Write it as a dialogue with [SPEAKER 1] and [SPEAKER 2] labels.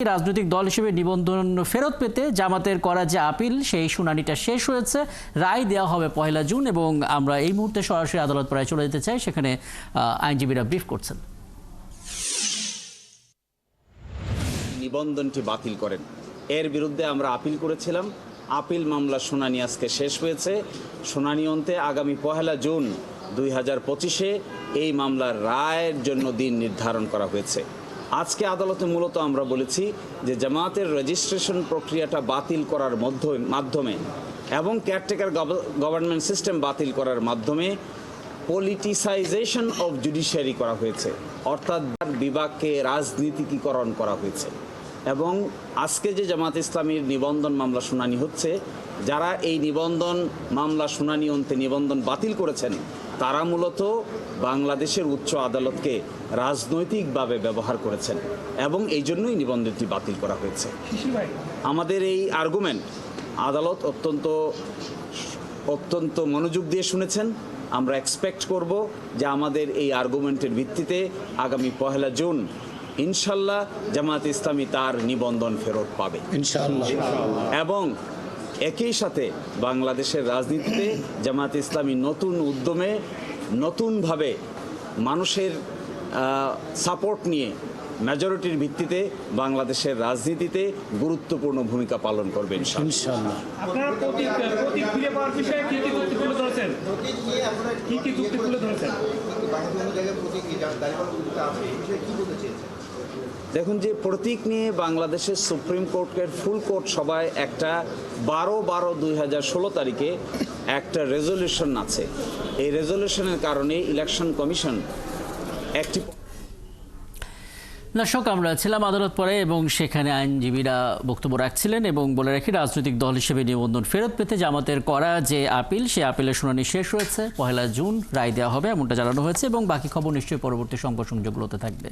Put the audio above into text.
[SPEAKER 1] রাজনৈতিক দল হিসেবে নিবন্ধন ফেরত পেতে জামাতের করা যে আপিল সেই শুনানিটা শেষ হয়েছে। রায় দেওয়া হবে 1 জুন এবং আমরা এই মুহূর্তে সরাসরি আদালত পাড়ায় চলে যেতে চাই। সেখানে আইনজীবীরা ব্রিফ করছেন।
[SPEAKER 2] নিবন্ধনটি বাতিল করেন, এর বিরুদ্ধে আমরা আপিল করেছিলাম। আপিল মামলার শুনানি আজকে শেষ হয়েছে। শুনানি অন্তে আগামী 1 জুন 2025-এ এই মামলার রায়ের জন্য দিন নির্ধারণ করা হয়েছে। আজকে আদালতে মূলত আমরা বলেছি যে জামাতের রেজিস্ট্রেশন প্রক্রিয়াটা বাতিল করার মাধ্যমে এবং কেয়ারটেকার গভর্নমেন্ট সিস্টেম বাতিল করার মাধ্যমে পলিটিসাইজেশন অফ জুডিশিয়ারি করা হয়েছে, অর্থাৎ বিভাগকে রাজনীতিকীকরণ করা হয়েছে। এবং আজকে যে জামাত ইসলামীর নিবন্ধন মামলা শুনানি হচ্ছে, যারা এই নিবন্ধন মামলা শুনানি অন্তে নিবন্ধন বাতিল করেছেন তারা মূলত বাংলাদেশের উচ্চ আদালতকে রাজনৈতিকভাবে ব্যবহার করেছেন এবং এই জন্যই নিবন্ধনটি বাতিল করা হয়েছে। আমাদের এই আর্গুমেন্ট আদালত অত্যন্ত মনোযোগ দিয়ে শুনেছেন। আমরা এক্সপেক্ট করব যে আমাদের এই আর্গুমেন্টের ভিত্তিতে আগামী 1 জুন ইনশাল্লাহ জামাত ইসলামী তার নিবন্ধন ফেরত পাবে ইনশাআল্লাহ। এবং একই সাথে বাংলাদেশের রাজনীতিতে জামাত ইসলামী নতুন উদ্যমে নতুনভাবে মানুষের সাপোর্ট নিয়ে মেজরিটির ভিত্তিতে বাংলাদেশের রাজনীতিতে গুরুত্বপূর্ণ ভূমিকা পালন করবে ইনশাআল্লাহ।
[SPEAKER 3] আপনারা প্রতীক ফিরে পাওয়ার বিষয়ে কি কি যুক্তি তুলে ধরেছেন? কি যুক্তি তুলে ধরেছেন?
[SPEAKER 2] দেখুন, যে প্রতীক নিয়ে বাংলাদেশের সুপ্রিম কোর্টের ফুল কোর্ট সভায় একটা 12/12/2016 তারিখে একটা রেজলিউশন আছে। এই রেজলিউশনের কারণে ইলেকশন কমিশন একটি
[SPEAKER 1] দর্শক, আমরা ছিলাম আদালত পরে এবং সেখানে আইনজীবীরা বক্তব্য রাখছিলেন এবং বলে রাখি রাজনৈতিক দল হিসেবে নিবন্ধন ফেরত পেতে জামাতের করা যে আপিল, সেই আপিলের শুনানি শেষ হয়েছে। 1 জুন রায় দেওয়া হবে এমনটা জানানো হয়েছে এবং বাকি খবর নিশ্চয়ই পরবর্তী সংবাদ সংযোগগুলোতে থাকবে।